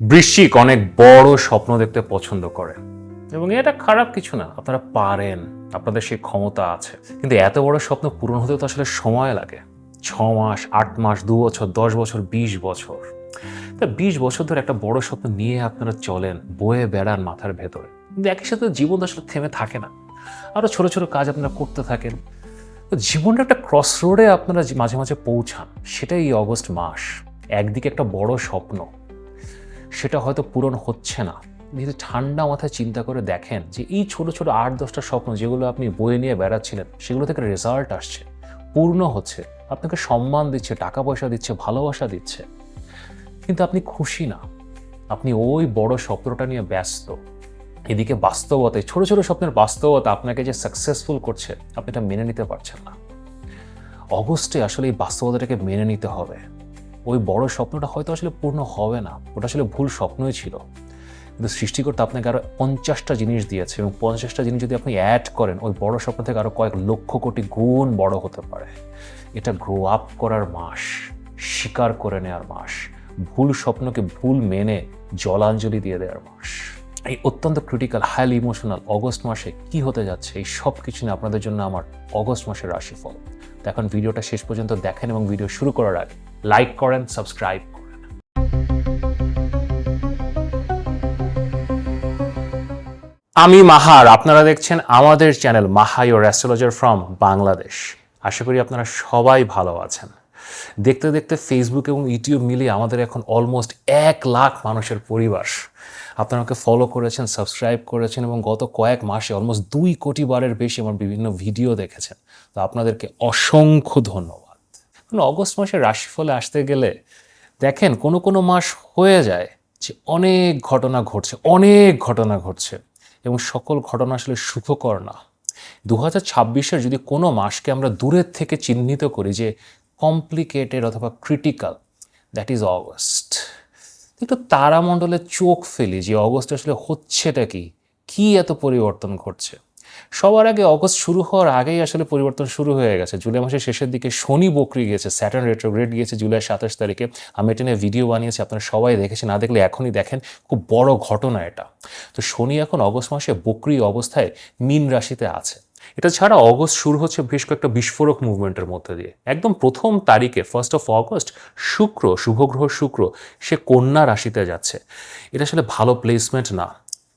বৃশ্চিক অনেক বড় স্বপ্ন দেখতে পছন্দ করে এবং এটা খারাপ কিছু না, আপনারা পারেন, আপনাদের সেই ক্ষমতা আছে। কিন্তু এত বড় স্বপ্ন পূরণ হতে তো আসলে সময় লাগে। 6 মাস, 8 মাস, 2 বছর, 10 বছর, 20 বছর। তা 20 বছর ধরে একটা বড় স্বপ্ন নিয়ে আপনারা চলেন, বয়ে বেড়ান মাথার ভেতরে, কিন্তু একই সাথে জীবন তো আসলে থেমে থাকে না। আরো ছোট ছোট কাজ আপনারা করতে থাকেন। তো জীবনের একটা ক্রস রোডে আপনারা মাঝে মাঝে পৌঁছান। সেটাই এই অগস্ট মাস। একদিকে একটা বড় স্বপ্ন, সেটা হয়তো পূরণ হচ্ছে না, কিন্তু ঠান্ডা মাথায় চিন্তা করে দেখেন যে এই ছোট ছোট 8-10টা স্বপ্ন যেগুলো আপনি বয়ে নিয়ে বেড়াচ্ছিলেন, সেগুলো থেকে রেজাল্ট আসছে, পূর্ণ হচ্ছে, আপনাকে সম্মান দিচ্ছে, টাকা পয়সা দিচ্ছে, ভালোবাসা দিচ্ছে, কিন্তু আপনি খুশি না। আপনি ওই বড় স্বপ্নটা নিয়ে ব্যস্ত। এদিকে বাস্তবতায় ছোট ছোট স্বপ্নের বাস্তবতা আপনাকে যে সাকসেসফুল করছে, আপনি এটা মেনে নিতে পারছেন না। অগস্টে আসলে এই বাস্তবতাটাকে মেনে নিতে হবে। ওই বড় স্বপ্নটা হয়তো আসলে পূর্ণ হবে না, ওটা আসলে ভুল স্বপ্নই ছিল, কিন্তু সৃষ্টিকর্তা আপনাকে আরো 50টা জিনিস দিয়েছে এবং 50টা জিনিস যদি আপনি অ্যাড করেন, ওই বড় স্বপ্ন থেকে আরো কয়েক লক্ষ কোটি গুণ বড় হতে পারে। এটা গ্রো আপ করার মাস, স্বীকার করে নেওয়ার মাস, ভুল স্বপ্নকে ভুল মেনে জলাঞ্জলি দিয়ে দেওয়ার মাস। এই অত্যন্ত ক্রিটিক্যাল, হাইলি ইমোশনাল অগস্ট মাসে কি হতে যাচ্ছে, এই সব কিছু নিয়ে আপনাদের জন্য আমার অগস্ট মাসের রাশিফল। তো এখন ভিডিওটা শেষ পর্যন্ত দেখেন এবং ভিডিও শুরু করার আগে লাইক করেন, সাবস্ক্রাইব করেন। আমি মাহার, আপনারা দেখছেন আমাদের channel Maha your astrologer from Bangladesh. আশা করি আপনারা সবাই ভালো আছেন। দেখতে দেখতে ফেসবুক এবং ইউটিউব মিলিয়ে আমাদের এখন অলমোস্ট 1 লাখ মানুষের পরিবার। আপনারা আমাকে ফলো করেছেন, সাবস্ক্রাইব করেছেন এবং গত কয়েক মাসে অলমোস্ট 2 কোটি বারের বেশি আমার বিভিন্ন ভিডিও দেখেছেন। তো আপনাদেরকে অসংখ্য ধন্যবাদ। অগস্ট মাসের রাশিফলে আসতে গেলে দেখেন কোনো কোনো মাস হয়ে যায় যে অনেক ঘটনা ঘটছে এবং সকল ঘটনা আসলে সুখকর না। 2026-এর যদি কোনো মাসকে আমরা দূরের থেকে চিহ্নিত করি যে কমপ্লিকেটেড অথবা ক্রিটিক্যাল, দ্যাট ইজ অগস্ট। একটু তারামণ্ডলে চোখ ফেলি যে অগস্ট আসলে হচ্ছেটা কি এত পরিবর্তন ঘটছে। সবার আগে অগস্ট শুরু হওয়ার আগেই আসলে পরিবর্তন শুরু হয়ে গেছে। জুলাই মাসের শেষের দিকে শনি বকরি গিয়েছে, স্যাটার্ন রেট্রোগ্রেড গিয়েছে জুলাই 27 তারিখে। আমি এটা নিয়ে ভিডিও বানিয়েছি, আপনারা সবাই দেখেছেন, না দেখলে এখনই দেখেন, খুব বড় ঘটনা এটা। তো শনি এখন অগস্ট মাসে বকরি অবস্থায় মীন রাশিতে আছে। এটা ছাড়া অগস্ট শুরু হচ্ছে বেশ কয়েকটা বিস্ফোরক মুভমেন্টের মধ্যে দিয়ে। একদম প্রথম তারিখে 1 অগস্ট শুক্র, শুভগ্রহ শুক্র, সে কন্যা রাশিতে যাচ্ছে। এটা আসলে ভালো প্লেসমেন্ট না।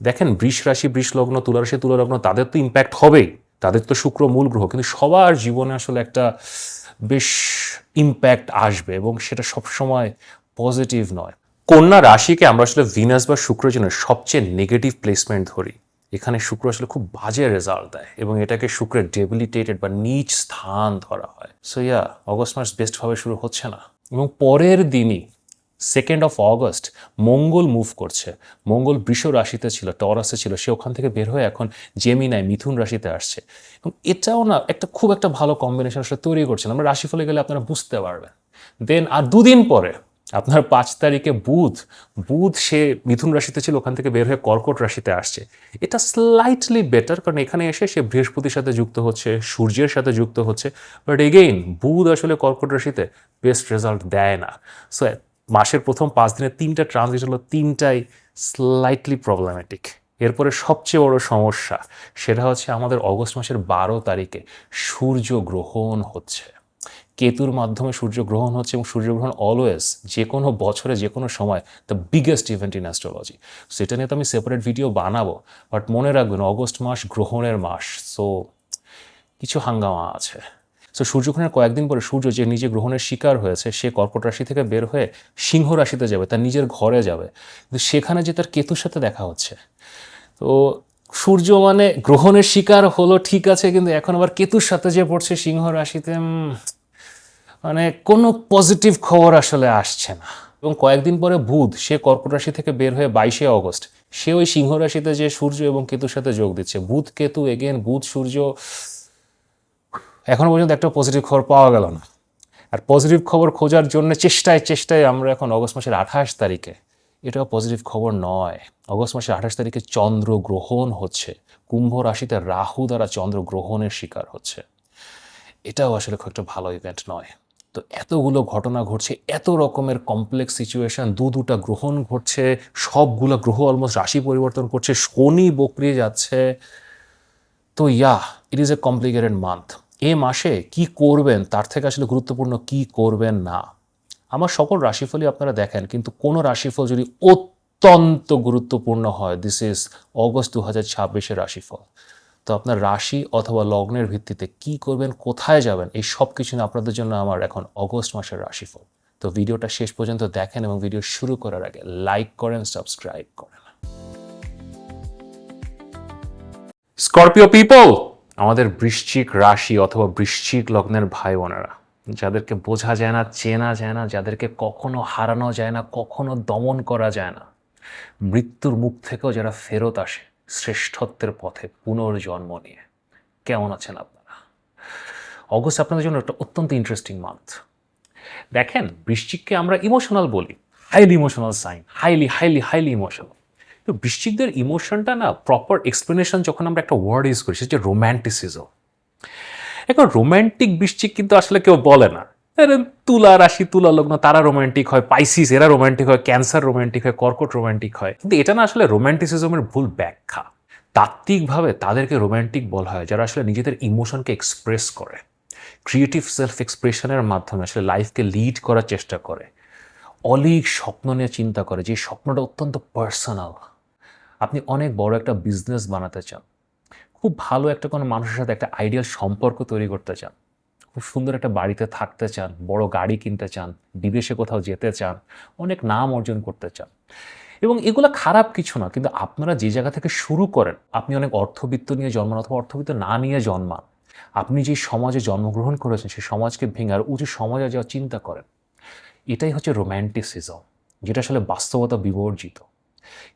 দেখেন বৃষ রাশি বৃষ লগ্ন, তুলা রাশি তুলা লগ্ন, তাদের তো ইম্প্যাক্ট হবেই, তাদের তো শুক্র মূল গ্রহ, কিন্তু সবার জীবনে আসলে একটা বেশ ইম্প্যাক্ট আসবে এবং সেটা সবসময় পজিটিভ নয়। কন্যা রাশিকে আমরা আসলে ভিনাস বা শুক্রের জন্য সবচেয়ে নেগেটিভ প্লেসমেন্ট ধরি। এখানে শুক্র আসলে খুব বাজে রেজাল্ট দেয় এবং এটাকে শুক্রের ডেবিলিটেটেড বা নীচ স্থান ধরা হয়। সো অগস্ট মাস বেস্টভাবে শুরু হচ্ছে না। এবং পরের দিনই 2 অগস্ট মঙ্গল মুভ করছে। মঙ্গল বৃষ রাশিতে ছিল, টরাসে ছিল, সে ওখান থেকে বের হয়ে এখন জেমিনায় মিথুন রাশিতে আসছে এবং এটাও না খুব একটা ভালো কম্বিনেশন আসলে তৈরি করছে না। আমরা রাশিফলে গেলে আপনারা বুঝতে পারবেন। দেন আর 2 দিন পরে আপনার 5 তারিখে বুধ সে মিথুন রাশিতে ছিল, ওখান থেকে বের হয়ে কর্কট রাশিতে আসছে। এটা স্লাইটলি বেটার, কারণ এখানে এসে সে বৃহস্পতির সাথে যুক্ত হচ্ছে, সূর্যের সাথে যুক্ত হচ্ছে। বাট এগেইন বুধ আসলে কর্কট রাশিতে বেস্ট রেজাল্ট দেয় না। সো মাসের প্রথম 5 দিনে 3টা ট্রানজিট হলো, 3টাই স্লাইটলি প্রবলেমেটিক। এরপরে সবচেয়ে বড় সমস্যা সেটা হচ্ছে আমাদের অগস্ট মাসের 12 তারিখে সূর্যগ্রহণ হচ্ছে। কেতুর মাধ্যমে সূর্যগ্রহণ হচ্ছে এবং সূর্যগ্রহণ অলওয়েজ যে কোনো বছরে যে কোনো সময় the biggest event in astrology. সেটা নিয়ে তো আমি সেপারেট ভিডিও বানাবো, বাট মনে রাখবেন অগস্ট মাস গ্রহণের মাস। সো কিছু হাঙ্গামা আছে। সো সূর্যগ্রহণের কয়েকদিন পরে সূর্য যে নিজে গ্রহণের শিকার হয়েছে, সে কর্কট রাশি থেকে বের হয়ে সিংহ রাশিতে যাবে, তার নিজের ঘরে যাবে, কিন্তু সেখানে যে তার কেতুর সাথে দেখা হচ্ছে। তো সূর্য মানে গ্রহণের শিকার হলো ঠিক আছে, কিন্তু এখন আবার কেতুর সাথে যে পড়ছে সিংহ রাশিতে, মানে কোনো পজিটিভ খবর আসলে আসছে না। এবং কয়েকদিন পরে বুধ সে কর্কট রাশি থেকে বের হয়ে 22 অগস্ট সে ওই সিংহ রাশিতে যে সূর্য এবং কেতুর সাথে যোগ দিচ্ছে। বুধ কেতু এগেন, বুধ সূর্য, এখনো পর্যন্ত একটা পজিটিভ খবর পাওয়া গেল না। আর পজিটিভ খবর খোঁজার জন্য চেষ্টায় আমরা এখন অগস্ট মাসের 28 তারিখে, এটাও পজিটিভ খবর নয়। অগস্ট মাসের 28 তারিখে চন্দ্রগ্রহণ হচ্ছে, কুম্ভ রাশিতে রাহু দ্বারা চন্দ্রগ্রহণের শিকার হচ্ছে। এটাও আসলে খুব একটা ভালো ইভেন্ট নয়। তো এতগুলো ঘটনা ঘটছে, এত রকমের কমপ্লেক্স সিচুয়েশন, দুটা গ্রহণ ঘটছে, সবগুলো গ্রহ অলমোস্ট রাশি পরিবর্তন করছে, শনি বকরিয়ে যাচ্ছে। তো it is a complicated month. এ মাসে কি করবেন তার থেকে আসলে গুরুত্বপূর্ণ কি করবেন না। আমার সকল রাশিফলই আপনারা দেখেন, কিন্তু কোনো রাশিফল যদি অত্যন্ত গুরুত্বপূর্ণ হয়, দিস ইজ অগস্ট 2026-এর রাশিফল। তো আপনার রাশি অথবা লগ্নের ভিত্তিতে কি করবেন, কোথায় যাবেন, এই সব কিছু নিয়ে আপনাদের জন্য আমার এখন অগস্ট মাসের রাশিফল। তো ভিডিওটা শেষ পর্যন্ত দেখেন এবং ভিডিও শুরু করার আগে লাইক করেন, সাবস্ক্রাইব করেন। স্করপিও পিপল, আমাদের বৃশ্চিক রাশি অথবা বৃশ্চিক লগ্নের ভাই বোনেরা, যাদেরকে বোঝা যায় না, চেনা যায় না, যাদেরকে কখনো হারানো যায় না, কখনো দমন করা যায় না, মৃত্যুর মুখ থেকেও যারা ফেরত আসে শ্রেষ্ঠত্বের পথে পুনর্জন্ম নিয়ে। কেমন আছেন আপনারা? অগস্ট আপনাদের জন্য একটা অত্যন্ত ইন্টারেস্টিং মান্থ। দেখেন, বৃশ্চিককে আমরা ইমোশনাল বলি, highly emotional sign, highly emotional. তো বৃশ্চিকদের ইমোশনটা না প্রপার এক্সপ্লেনেশন যখন আমরা একটা ওয়ার্ড ইউজ করি, সেটা হচ্ছে রোম্যান্টিসিজম। এখন রোম্যান্টিক বৃশ্চিক কিন্তু আসলে কেউ বলে না। তুলা রাশি, তুলা লগ্ন, তারা রোম্যান্টিক হয়, পাইসিস এরা রোম্যান্টিক হয়, ক্যান্সার রোম্যান্টিক হয়, কর্কট রোম্যান্টিক হয়। কিন্তু এটা না আসলে রোম্যান্টিসিজমের ভুল ব্যাখ্যা। তাত্ত্বিকভাবে তাদেরকে রোম্যান্টিক বলা হয় যারা আসলে নিজেদের ইমোশনকে এক্সপ্রেস করে, ক্রিয়েটিভ সেলফ এক্সপ্রেশনের মাধ্যমে আসলে লাইফকে লিড করার চেষ্টা করে, অলিক স্বপ্ন নিয়ে চিন্তা করে, যে স্বপ্নটা অত্যন্ত পার্সোনাল। আপনি অনেক বড় একটা বিজনেস বানাতে চান, খুব ভালো একটা কোনো মানুষের সাথে একটা আইডিয়াল সম্পর্ক তৈরি করতে চান, খুব সুন্দর একটা বাড়িতে থাকতে চান, বড় গাড়ি কিনতে চান, বিদেশে কোথাও যেতে চান, অনেক নাম অর্জন করতে চান। এবং এগুলো খারাপ কিছু না, কিন্তু আপনারা যে জায়গা থেকে শুরু করেন, আপনি অনেক অর্থবিত্ত নিয়ে জন্মান অথবা অর্থবিত্ত না নিয়ে জন্মান, আপনি যে সমাজে জন্মগ্রহণ করেছেন সেই সমাজকে ভেঙে আর উঁচু সমাজে যাওয়ার চিন্তা করেন, এটাই হচ্ছে রোম্যান্টিসিজম, যেটা আসলে বাস্তবতা বিবর্জিত।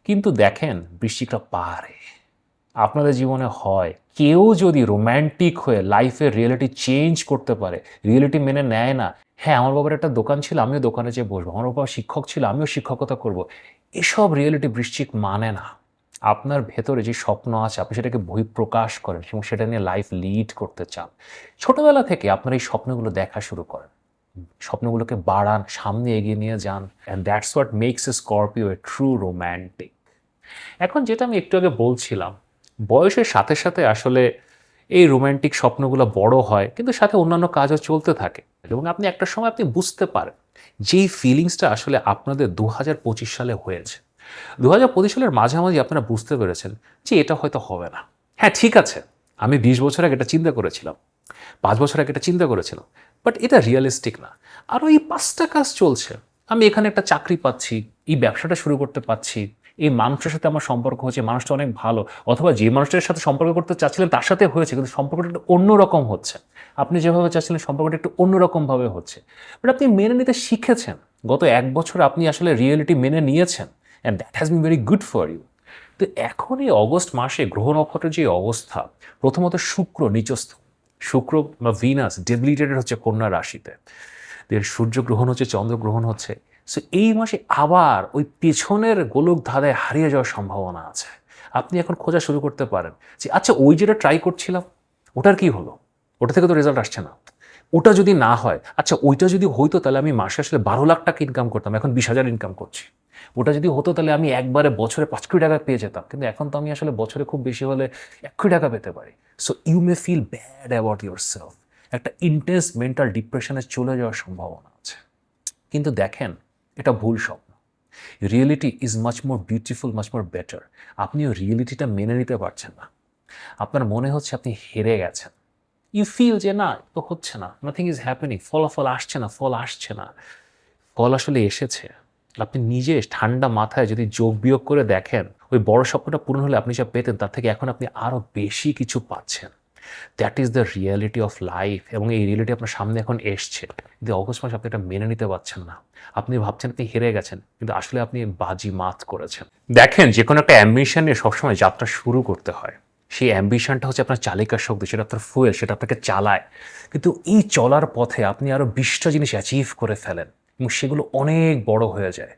কিন্তু দেখেন, বৃশ্চিকরা পারে। আপনাদের জীবনে হয় কেউ যদি রোম্যান্টিক হয়ে লাইফের রিয়েলিটি চেঞ্জ করতে পারে, রিয়েলিটি মেনে নেয় না, হ্যাঁ আমার বাবার একটা দোকান ছিল, আমিও দোকানে যেয়ে বসবো, আমার বাবা শিক্ষক ছিল, আমিও শিক্ষকতা করব, এসব রিয়েলিটি বৃশ্চিক মানে না। আপনার ভেতরে যে স্বপ্ন আছে, আপনি সেটাকে বহিঃপ্রকাশ করেন এবং সেটা নিয়ে লাইফ লিড করতে চান। ছোটবেলা থেকে আপনার এই স্বপ্নগুলো দেখা শুরু করেন, স্বপ্নগুলোকে বাড়ান, সামনে এগিয়ে নিয়ে যান, and that's what makes a Scorpio a true romantic. এখন যেটা আমি একটু আগে বলছিলাম, বয়সের সাথে সাথে আসলে এই রোম্যান্টিক স্বপ্নগুলো বড় হয়, কিন্তু সাথে অন্যান্য কাজও চলতে থাকে এবং আপনি একটা সময় আপনি বুঝতে পারেন যেই ফিলিংসটা আসলে আপনাদের 2025 সালে হয়েছে। 2025 সালের মাঝামাঝি আপনারা বুঝতে পেরেছেন যে এটা হয়তো হবে না। হ্যাঁ ঠিক আছে, আমি 20 বছর আগে এটা চিন্তা করেছিলাম, 5 বছর আগে এটা চিন্তা করেছিলাম, বাট এটা রিয়েলিস্টিক না। আরও এই 5টা কাজ চলছে, আমি এখানে একটা চাকরি পাচ্ছি, এই ব্যবসাটা শুরু করতে পারছি, এই মানুষের সাথে আমার সম্পর্ক হচ্ছে, মানুষটা অনেক ভালো, অথবা যে মানুষটার সাথে সম্পর্ক করতে চাচ্ছিলেন তার সাথে হয়েছে, কিন্তু সম্পর্কটা একটু অন্যরকম হচ্ছে, আপনি যেভাবে চাচ্ছিলেন সম্পর্কটা একটু অন্যরকমভাবে হচ্ছে, বাট আপনি মেনে নিতে শিখেছেন। গত 1 বছর আপনি আসলে রিয়েলিটি মেনে নিয়েছেন, and that has been very good for you. তো এখন এই অগস্ট মাসে গ্রহ নক্ষত্রের যে অবস্থা, প্রথমত শুক্র নিচস্থ, শুক্র বা ভিনাস ডেবিলিটেটেড হচ্ছে কন্যা রাশিতে, সূর্যগ্রহণ হচ্ছে, চন্দ্রগ্রহণ হচ্ছে। সো এই মাসে আবার ওই পেছনের গোলক ধাঁধায় হারিয়ে যাওয়ার সম্ভাবনা আছে। আপনি এখন খোঁজা শুরু করতে পারেন যে আচ্ছা ওই যেটা ট্রাই করছিলাম ওটার কি হলো, ওটা থেকে তো রেজাল্ট আসছে না, ওটা যদি না হয়, আচ্ছা ওইটা যদি হইতো তাহলে আমি মাসে আসলে 12 লাখ টাকা ইনকাম করতাম, এখন 20,000 ইনকাম করছি। ওটা যদি হতো তাহলে আমি একবারে বছরে 5 কোটি টাকা পেয়ে যেতাম, কিন্তু এখন তো আমি আসলে বছরে খুব বেশি হলে 1 কোটি টাকা পেতে পারি। So you may feel bad about yourself, একটা ইন্টেন্স মেন্টাল ডিপ্রেশনে চলে যাওয়ার সম্ভাবনা আছে। কিন্তু দেখেন, এটা ভুল স্বপ্ন। Reality is much more beautiful, much more better. আপনিও রিয়েলিটিটা মেনে নিতে পারছেন না, আপনার মনে হচ্ছে আপনি হেরে গেছেন, ইউ ফিল যে না তো হচ্ছে না, নাথিং ইজ হ্যাপেনিং, ফলাফল আসছে না, ফল আসছে না। ফল আসলে এসেছে। আপনি নিজে ঠান্ডা মাথায় যদি যোগ বিয়োগ করে দেখেন, ওই বড় স্বপ্নটা পূরণ হলে আপনি যা পেতেন তার থেকে এখন আপনি আরও বেশি কিছু পাচ্ছেন। That is the reality of life, এবং এই রিয়ালিটি আপনার সামনে এখন এসছে, কিন্তু অগস্ট মাসে আপনি এটা মেনে নিতে পারছেন না। আপনি ভাবছেন আপনি হেরে গেছেন, কিন্তু আসলে আপনি বাজি মাত করেছেন। দেখেন, যে কোনো একটা অ্যাম্বিশন নিয়ে সবসময় যাত্রা শুরু করতে হয়। সেই অ্যাম্বিশনটা হচ্ছে আপনার চালিকা শক্তি, সেটা আপনার ফুয়েল, সেটা আপনাকে চালায়। কিন্তু এই চলার পথে আপনি আরও 20টা জিনিস অ্যাচিভ করে ফেলেন এবং সেগুলো অনেক বড় হয়ে যায়।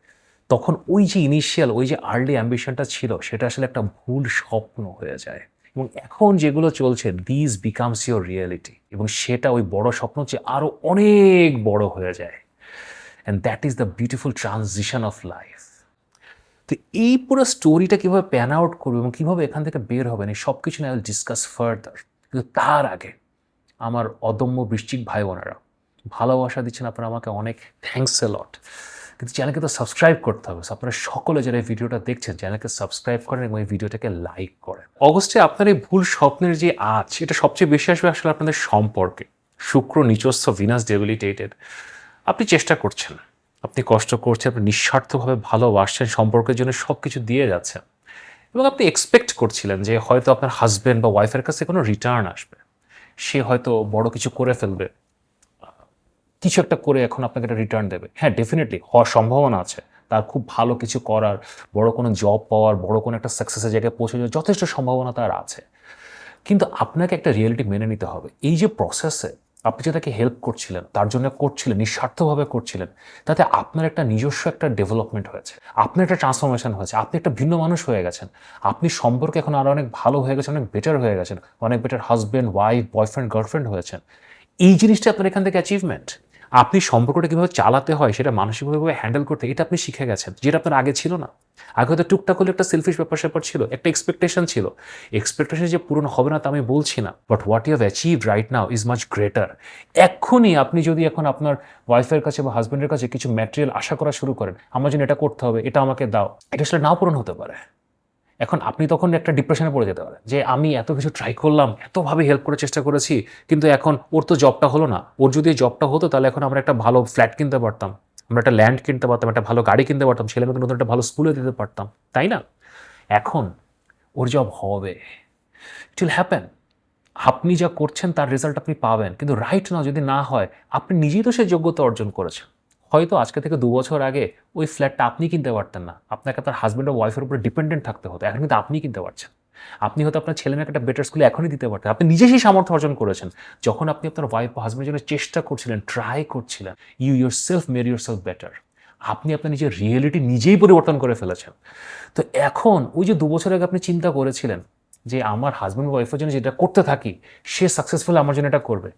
তখন ওই যে ইনিশিয়াল, ওই যে আর্লি অ্যাম্বিশনটা ছিল, সেটা আসলে একটা ভুল স্বপ্ন হয়ে যায়। এবং এখন যেগুলো চলছে দিস বিকামস ইউর রিয়েলিটি, এবং সেটা ওই বড় স্বপ্ন চেয়ে আরও অনেক বড় হয়ে যায়। And that is the beautiful transition of life. তো এই পুরো স্টোরিটা কীভাবে প্যান আউট করবে এবং কীভাবে এখান থেকে বের হবেন, এই সব কিছু নিয়ে আই উইল ডিসকাস ফার্দার। কিন্তু তার আগে আমার অদম্য বৃশ্চিক ভাই বোনেরা, ভালোবাসা দিচ্ছেন আপনারা আমাকে, অনেক থ্যাঙ্কস এ লট। কিন্তু চ্যানেলকে তো সাবস্ক্রাইব করতে হবে। আপনারা সকলে যারা এই ভিডিওটা দেখছেন চ্যানেলকে সাবস্ক্রাইব করেন এবং এই ভিডিওটাকে লাইক করেন। অগস্টে আপনার এই ভুল স্বপ্নের যে আজ, এটা সবচেয়ে বেশি আসবে আসলে আপনাদের সম্পর্কে। শুক্র নিচস্থ, ভিনাস ডেবিলিটেটেড। আপনি চেষ্টা করছেন, আপনি কষ্ট করছেন, আপনি নিঃস্বার্থভাবে ভালোবাসছেন, সম্পর্কের জন্য সব কিছু দিয়ে যাচ্ছেন, এবং আপনি এক্সপেক্ট করছিলেন যে হয়তো আপনার হাজব্যান্ড বা ওয়াইফের কাছে কোনো রিটার্ন আসবে, সে হয়তো বড় কিছু করে ফেলবে, কিছু একটা করে এখন আপনাকে একটা রিটার্ন দেবে। হ্যাঁ, ডেফিনেটলি হওয়ার সম্ভাবনা আছে, তার খুব ভালো কিছু করার, বড় কোনো জব পাওয়ার, বড় কোনো একটা সাকসেসের জায়গায় পৌঁছে যাওয়ার যথেষ্ট সম্ভাবনা তার আছে। কিন্তু আপনাকে একটা রিয়েলিটি মেনে নিতে হবে। এই যে প্রসেসে আপনি যে তাকে হেল্প করছিলেন, তার জন্য করছিলেন, নিঃস্বার্থভাবে করছিলেন, তাতে আপনার একটা নিজস্ব একটা ডেভেলপমেন্ট হয়েছে, আপনার একটা ট্রান্সফরমেশন হয়েছে, আপনি একটা ভিন্ন মানুষ হয়ে গেছেন, আপনি সম্পর্কে এখন আরও অনেক ভালো হয়ে গেছেন, অনেক বেটার হয়ে গেছেন, অনেক better husband, wife, boyfriend, girlfriend হয়েছেন। এই জিনিসটা আপনার এখান থেকে অ্যাচিভমেন্ট। আপনি সম্পর্কটা কীভাবে চালাতে হয়, সেটা মানসিকভাবে হ্যান্ডেল করতে, এটা আপনি শিখে গেছেন, যেটা আপনার আগে ছিল না। আগে হয়তো টুকটাক হলে একটা সেলফিশ ব্যাপার স্যাপার ছিল, একটা এক্সপেকটেশন ছিল। এক্সপেকটেশন যে পূরণ হবে না তা আমি বলছি না, but what you have achieved right now is much greater. এক্ষুনি আপনি যদি এখন আপনার ওয়াইফের কাছে বা হাজব্যান্ডের কাছে কিছু ম্যাটেরিয়াল আশা করা শুরু করেন, আমার জন্য এটা করতে হবে, এটা আমাকে দাও, এটা আসলে নাও পূরণ হতে পারে। এখন আপনি তখন একটা ডিপ্রেশনে পড়ে যেতে পারেন যে আমি এত কিছু ট্রাই করলাম, এতভাবে হেল্প করার চেষ্টা করেছি, কিন্তু এখন ওর তো জবটা হলো না। ওর যদি এই জবটা হতো তাহলে এখন আমরা একটা ভালো ফ্ল্যাট কিনতে পারতাম, আমরা একটা ল্যান্ড কিনতে পারতাম, একটা ভালো গাড়ি কিনতে পারতাম, ছেলেমেয়েকে নতুন একটা ভালো স্কুলে দিতে পারতাম, তাই না? এখন ওর জব হবে, ইট উইল হ্যাপেন। আপনি যা করছেন তার রেজাল্ট আপনি পাবেন, কিন্তু রাইট নাও যদি না হয়, আপনি নিজেই তো সেই যোগ্যতা অর্জন করেছেন। হয়তো আজকে থেকে 2 বছর আগে ওই ফ্ল্যাটটা আপনি কিনতে পারতেন না, আপনাকে আপনার হাজব্যান্ড ও ওয়াইফের উপরে ডিপেন্ডেন্ট থাকতে হতো। এখন কিন্তু আপনি কিনতে পারছেন। আপনি হয়তো আপনার ছেলে মেয়েকে একটা বেটার স্কুলে এখনই দিতে পারতেন। আপনি নিজে সেই সামর্থ্য অর্জন করেছেন যখন আপনি আপনার ওয়াইফ বা হাজব্যান্ডের জন্য চেষ্টা করছিলেন, ট্রাই করছিলেন। You yourself made yourself better. আপনি আপনার নিজের রিয়েলিটি নিজেই পরিবর্তন করে ফেলেছেন। তো এখন ওই যে 2 বছর আগে আপনি চিন্তা করেছিলেন যে আমার হাজব্যান্ড ওয়াইফের জন্য যেটা করতে থাকি, সে সাকসেসফুল আমার জন্য এটা করবে,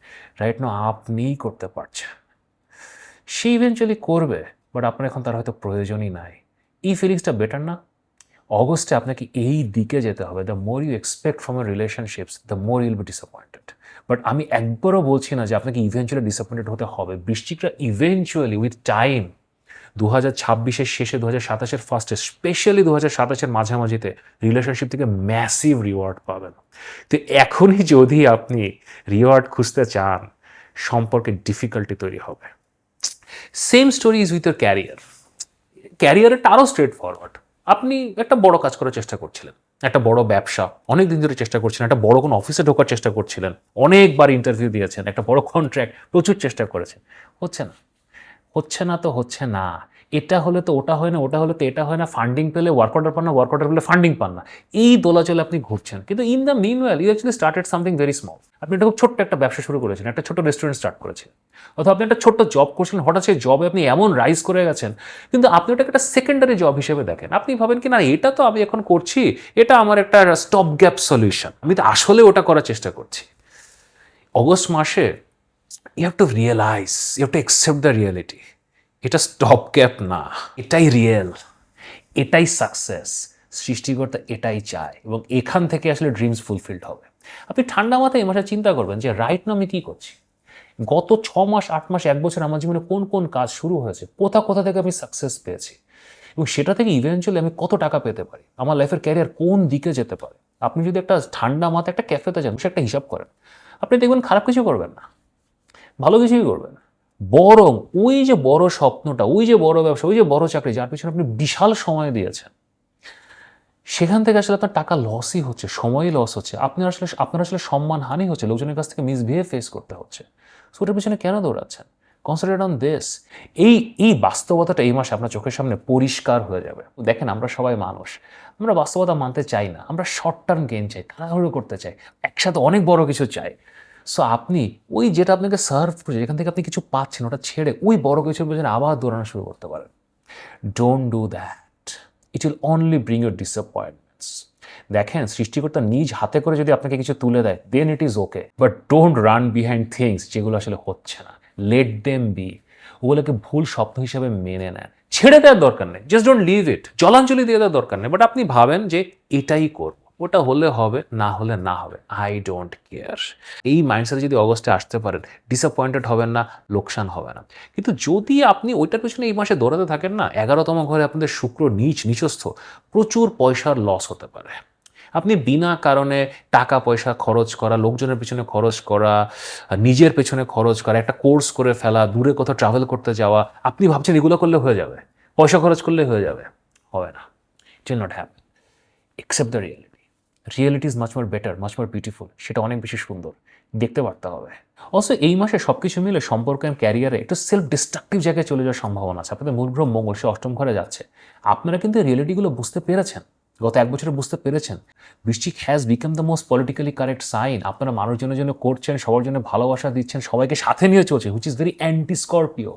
রাইট নাও আপনিই করতে পারছেন। সে ইভেনচুয়ালি করবে, বাট আপনার এখন তার হয়তো প্রয়োজনই নাই। এই ফিলিংসটা বেটার না? অগস্টে আপনাকে এই দিকে যেতে হবে। The more you expect from your relationships, the more you'll be disappointed. But আমি একবারও বলছি না যে আপনাকে ইভেনচুয়ালি ডিসঅ্যাপয়েন্টেড হতে হবে। বৃশ্চিকরা ইভেনচুয়ালি উইথ টাইম 2026-এর শেষে, 2027-এর ফার্স্টে, স্পেশালি 2027-এর মাঝামাঝিতে রিলেশনশিপ থেকে ম্যাসিভ রিওয়ার্ড পাবেন। তো এখনই যদি আপনি রিওয়ার্ড খুঁজতে চান, সম্পর্কে ডিফিকাল্টি তৈরি হবে। Same story is with your career. ক্যারিয়ারটা আরও স্ট্রেট ফরওয়ার্ড। আপনি একটা বড় কাজ করার চেষ্টা করছিলেন, একটা বড় ব্যবসা অনেক দিন ধরে চেষ্টা করছিলেন, একটা বড় কোনো অফিসে ঢোকার চেষ্টা করছিলেন, অনেকবার ইন্টারভিউ দিয়েছেন, একটা বড় কন্ট্রাক্ট, প্রচুর চেষ্টা করেছেন, হচ্ছে না। হচ্ছে না তো হচ্ছে না, এটা হলে তো ওটা হয় না, ওটা হলে তো এটা হয় না, ফান্ডিং পেলে ওয়ার্ক অর্ডার পান না, ওয়ার্ক অর্ডার পেলে ফান্ডিং পান না, এই দোলাচলে আপনি ঘুরছেন। কিন্তু in the meanwhile you actually started something very small. আপনি একটা খুব ছোট্ট একটা ব্যবসা শুরু করেছেন, একটা ছোট রেস্টুরেন্ট স্টার্ট করেছেন, অথবা আপনি একটা ছোট্ট জব করছিলেন, হঠাৎ সেই জবে আপনি এমন রাইজ করে গেছেন, কিন্তু আপনি ওটাকে একটা সেকেন্ডারি জব হিসেবে দেখেন। আপনি ভাবেন কি না, এটা তো আমি এখন করছি, এটা আমার একটা স্টপ গ্যাপ সলিউশন, আমি তো আসলে ওটা করার চেষ্টা করছি। অগস্ট মাসে you have to realise, you have to accept the reality. এটা স্টপ গ্যাপ না, এটাই রিয়েল, এটাই সাকসেস। সৃষ্টিকর্তা এটাই চায়, এবং এখান থেকে আসলে ড্রিমস ফুলফিলড হবে। আপনি ঠান্ডা মাথায় এই মাসে চিন্তা করবেন যে রাইট না আমি কী করছি, গত 6 মাস, 8 মাস, 1 বছর আমার জীবনে কোন কোন কাজ শুরু হয়েছে, কোথা থেকে আমি সাকসেস পেয়েছি, এবং সেটা থেকে ইভেনচুয়ালি আমি কত টাকা পেতে পারি, আমার লাইফের ক্যারিয়ার কোন দিকে যেতে পারে। আপনি যদি একটা ঠান্ডা মাথায় একটা ক্যাফেতে যান, সে একটা হিসাব করেন, আপনি দেখবেন খারাপ কিছু করবেন না, ভালো কিছুই করবেন। বরং ওই যে বড় স্বপ্নটা, ওই যে বড় ব্যবসা, ওই যে বড় চাকরি, যার পিছনে আপনি বিশাল সময় দিয়েছেন, সেখান থেকে আসলে আপনার টাকা লসই হচ্ছে, সময়ই লস হচ্ছে, আপনার আসলে সম্মানহানি হচ্ছে, লোকজনের কাছ থেকে মিসবিহেভ ফেস করতে হচ্ছে। সো ওটার পিছনে কেন দৌড়াচ্ছেন? Concentrate on this. এই বাস্তবতাটা এই মাসে আপনার চোখের সামনে পরিষ্কার হয়ে যাবে। দেখেন, আমরা সবাই মানুষ, আমরা বাস্তবতা মানতে চাই না, আমরা শর্ট টার্ম গেইন চাই, তাড়াহুড়ো করতে চাই, একসাথে অনেক বড় কিছু চাই। সো আপনি ওই যেটা আপনাকে সার্ভ করছে, যেখান থেকে আপনি কিছু পাচ্ছেন, ওটা ছেড়ে ওই বড় কিছুর পেছনে আবার দৌড়ানো শুরু করতে পারেন। Don't do that, it will only bring your disappointments. দেখেন সৃষ্টিকর্তা নিজ হাতে করে যদি আপনাকে কিছু তুলে দেয় then it is okay, but don't run behind things যেগুলো আসলে হচ্ছে না। লেট দেম বি, ওগুলোকে ভুল স্বপ্ন হিসেবে মেনে নেন, ছেড়ে দেওয়ার দরকার নেই, জাস্ট ডোন্ট লিভ ইট, জলাঞ্জলি দিয়ে দেওয়ার দরকার নেই। বাট আপনি ভাবেন যে এটাই করব, ওটা হলে হবে, না হলে না হবে, আই ডোন্ট কেয়ার। এই মাইন্ডসেটে যদি অগস্টে আসতে পারেন, ডিসঅ্যাপয়েন্টেড হবেন না, লোকসান হবে না। কিন্তু যদি আপনি ওইটার পেছনে এই মাসে দৌড়াতে থাকেন না, 11তম ঘরে আপনাদের শুক্র নিচস্থ, প্রচুর পয়সার লস হতে পারে। আপনি বিনা কারণে টাকা পয়সা খরচ করা, লোকজনের পেছনে খরচ করা, নিজের পেছনে খরচ করা, একটা কোর্স করে ফেলা, দূরে কোথাও ট্রাভেল করতে যাওয়া, আপনি ভাবছেন এগুলো করলে হয়ে যাবে, পয়সা খরচ করলে হয়ে যাবে, হবে না। It will not happen. Accept the reality. Reality is much more better, much more beautiful, সেটা অনেক বেশি সুন্দর, দেখতে পারতে হবে। অলসো এই মাসে সব কিছু মিলে সম্পর্ক অ্যান্ড ক্যারিয়ারে একটু সেলফ ডিস্ট্রাকটিভ জায়গায় চলে যাওয়ার সম্ভাবনা আছে। আপনাদের মূল গ্রহ মঙ্গল, সে 8ম ঘরে যাচ্ছে। আপনারা কিন্তু রিয়েলিটিগুলো বুঝতে পেরেছেন, গত 1 বছরে বুঝতে পেরেছেন। বৃশ্চিক has become the most politically correct sign. আপনারা মানুষজনের জন্য করছেন, সবার জন্য ভালোবাসা দিচ্ছেন, সবাইকে সাথে নিয়ে চলছে, which is very anti Scorpio.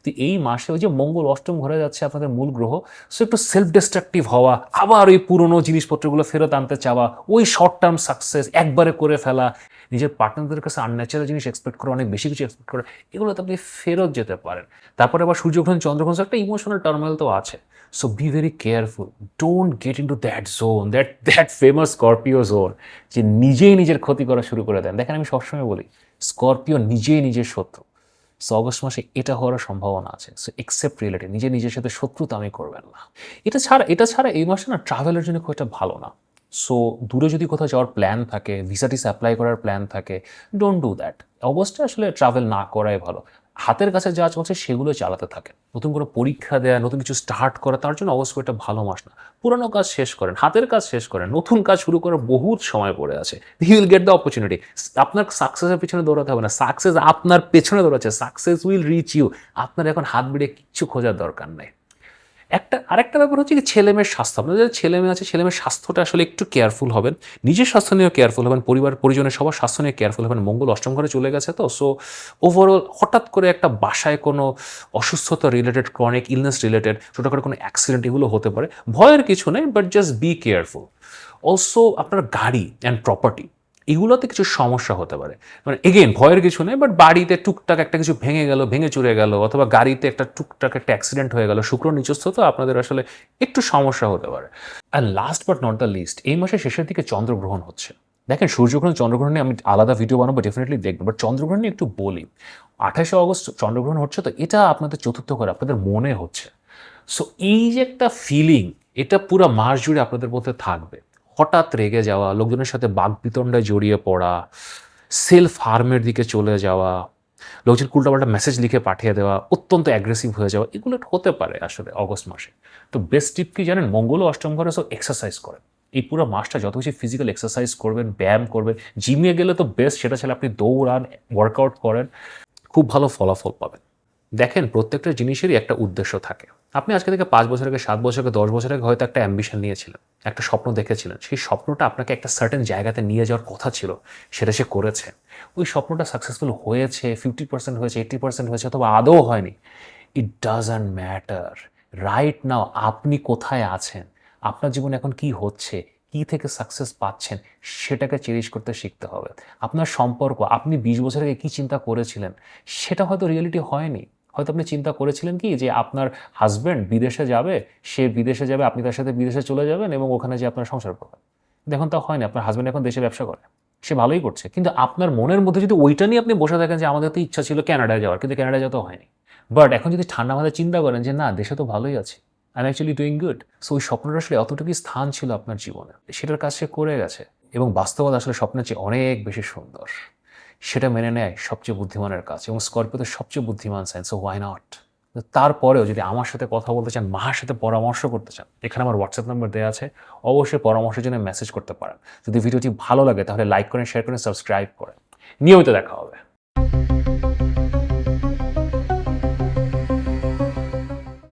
তো এই মাসে ওই যে মঙ্গল 8ম ঘরে যাচ্ছে আপনাদের মূল গ্রহ, সো একটু সেলফ ডিস্ট্রাকটিভ হওয়া, আবার ওই পুরনো জিনিসপত্রগুলো ফেরত আনতে চাওয়া, ওই শর্ট টার্ম সাকসেস একবারে করে ফেলা, নিজের পার্টনারদের কাছে আনন্যাচারাল জিনিস এক্সপেক্ট করা, অনেক বেশি কিছু এক্সপেক্ট করা, এগুলোতে আপনি ফেরত যেতে পারেন। তারপরে আবার সূর্যগ্রহণ চন্দ্রগ্রহণ, একটা ইমোশনাল টার্মাল তো আছে। So be very careful, don't get into that zone, that famous Scorpio zone, যে নিজেই নিজের ক্ষতি করা শুরু করে দেন। দেখেন আমি সবসময় বলি স্করপিও নিজেই নিজের শত্রু। সো অগস্ট মাসে এটা হওয়ার সম্ভাবনা আছে। সো একসেপ্ট রিয়েলিটি, নিজের সাথে শত্রুতা আমি করবেন না। এটা ছাড়া এই মাসে না ট্রাভেলের জন্য খুব একটা ভালো না। সো দূরে যদি কোথাও যাওয়ার প্ল্যান থাকে, ভিসাটিস অ্যাপ্লাই করার প্ল্যান থাকে, ডোন্ট ডু দ্যাট। অবশ্যই আসলে ট্রাভেল না করাই ভালো। হাতের কাছে যা চলছে সেগুলো চালাতে থাকেন। নতুন কোনো পরীক্ষা দেয়া, নতুন কিছু স্টার্ট করা, তার জন্য অবশ্যই এটা ভালো মাস না। পুরানো কাজ শেষ করেন, হাতের কাজ শেষ করেন, নতুন কাজ শুরু করার বহুত সময় পড়ে আছে। You will get the opportunity. আপনার সাকসেসের পিছনে দৌড়াতে হবে না, সাকসেস আপনার পেছনে দৌড়াচ্ছে, সাকসেস উইল রিচ ইউ। আপনার এখন হাত বেড়ে কিচ্ছু খোঁজার দরকার নেই। আরেকটা ব্যাপার হচ্ছে কি ছেলেমেয়ের স্বাস্থ্য। আপনাদের যারা ছেলেমেয়ে আছে, ছেলেমেয়ের স্বাস্থ্যটা আসলে একটু কেয়ারফুল হবেন, নিজের স্বাস্থ্য নিয়েও কেয়ারফুল হবেন, পরিবার পরিজনের সবার স্বাস্থ্য নিয়ে কেয়ারফুল হবেন। মঙ্গল 8ম ঘরে চলে গেছে তো, সো ওভারঅল হঠাৎ করে একটা বাসায় কোনো অসুস্থতা রিলেটেড, ক্রনিক ইলনেস রিলেটেড, ছোটোখাটো কোনো অ্যাক্সিডেন্ট এগুলো হতে পারে। ভয়ের কিছু নেই, but just be careful. Also আপনার গাড়ি অ্যান্ড প্রপার্টি এগুলোতে কিছু সমস্যা হতে পারে। মানে এগেইন ভয়ের কিছু নেই, বাট বাড়িতে টুকটাক একটা কিছু ভেঙে চুরে গেল, অথবা গাড়িতে একটা টুকটাক একটা অ্যাক্সিডেন্ট হয়ে গেল, শুক্র নিচস্থ তো আপনাদের আসলে একটু সমস্যা হতে পারে। আর last but not the least, এই মাসের শেষের দিকে চন্দ্রগ্রহণ হচ্ছে। দেখেন সূর্যগ্রহণ চন্দ্রগ্রহণ নিয়ে আমি আলাদা ভিডিও বানাবো, ডেফিনেটলি দেখবো, বাট চন্দ্রগ্রহণ নিয়ে একটু বলি। 28শে অগস্ট চন্দ্রগ্রহণ হচ্ছে, তো এটা আপনাদের 4র্থ ঘরে আপনাদের মনে হচ্ছে। সো এই যে একটা ফিলিং, এটা পুরো মাস জুড়ে আপনাদের মধ্যে থাকবে। হঠাৎ রেগে যাওয়া, লোকজনের সাথে বাকবিতণ্ডায় জড়িয়ে পড়া, সেলফ হার্মের দিকে চলে যাওয়া, লোকজন উল্টাপাল্টা মেসেজ লিখে পাঠিয়ে দেওয়া, অত্যন্ত অ্যাগ্রেসিভ হয়ে যাওয়া, এগুলো হতে পারে আসলে অগস্ট মাসে। তো বেস্ট টিপ কি জানেন? মঙ্গলও 8ম ঘরে, সো এক্সারসাইজ করেন। এই পুরো মাসটা যত বেশি ফিজিক্যাল এক্সারসাইজ করবেন, ব্যায়াম করবেন, জিমে গেলে তো বেস্ট, সেটা ছাড়া আপনি দৌড়ান, ওয়ার্কআউট করেন, খুব ভালো ফলাফল পাবেন। দেখেন প্রত্যেকটা জিনিসেরই একটা উদ্দেশ্য থাকে। আপনি আজকে থেকে 5 বছর আগে, 7 বছর আগে, 10 বছর আগে হয়তো একটা অ্যাম্বিশন নিয়েছিলেন, একটা স্বপ্ন দেখেছিলেন, সেই স্বপ্নটা আপনাকে একটা সার্টেন জায়গাতে নিয়ে যাওয়ার কথা ছিল, সেটা সে করেছে। ওই স্বপ্নটা সাকসেসফুল হয়েছে, 50% হয়েছে, 80% হয়েছে, অথবা আদৌ হয়নি, it doesn't matter. Right now আপনি কোথায় আছেন, আপনার জীবনে এখন কি হচ্ছে, কি থেকে সাকসেস পাচ্ছেন, সেটাকে চেরিশ করতে শিখতে হবে। আপনার সম্পর্ক, আপনি 20 বছর আগে কী চিন্তা করেছিলেন, সেটা হয়তো রিয়েলিটি হয়নি। হয়তো আপনি চিন্তা করেছিলেন কি যে আপনার হাজব্যান্ড বিদেশে যাবে, সে বিদেশে যাবে, আপনি তার সাথে বিদেশে চলে যাবেন এবং ওখানে যে আপনার সংসার করবেন। দেখুন তা হয়নি। আপনার হাজব্যান্ড এখন দেশে ব্যবসা করে, সে ভালোই করছে, কিন্তু আপনার মনের মধ্যে যদি ওইটা নিয়ে আপনি বসে থাকেন যে আমাদের তো ইচ্ছা ছিল কানাডায় যাওয়ার, কিন্তু কানাডায় যাওয়া হয়নি। বাট এখন যদি ঠান্ডা মাথায় চিন্তা করেন যে না, দেশে তো ভালোই আছে, I am actually doing good, so ওই স্বপ্নটা আসলে অতটুকুই স্থান ছিল আপনার জীবনে, সেটার কাজ সে করে গেছে, এবং বাস্তবতা আসলে স্বপ্নের চেয়ে অনেক বেশি সুন্দর। সেটা মেনে নেয় সবচেয়ে বুদ্ধিমানের কাজ, এবং স্করপিওতে সবচেয়ে বুদ্ধিমান সাইন, সো হোয়াই নট। তারপরেও যদি আমার সাথে কথা বলতে চান, মার সাথে পরামর্শ করতে চান, এখানে আমার হোয়াটসঅ্যাপ নাম্বার দেওয়া আছে, অবশ্যই পরামর্শের জন্য মেসেজ করতে পারেন। যদি ভিডিওটি ভালো লাগে তাহলে লাইক করেন, শেয়ার করেন, সাবস্ক্রাইব করেন। নিয়মিত দেখা হবে।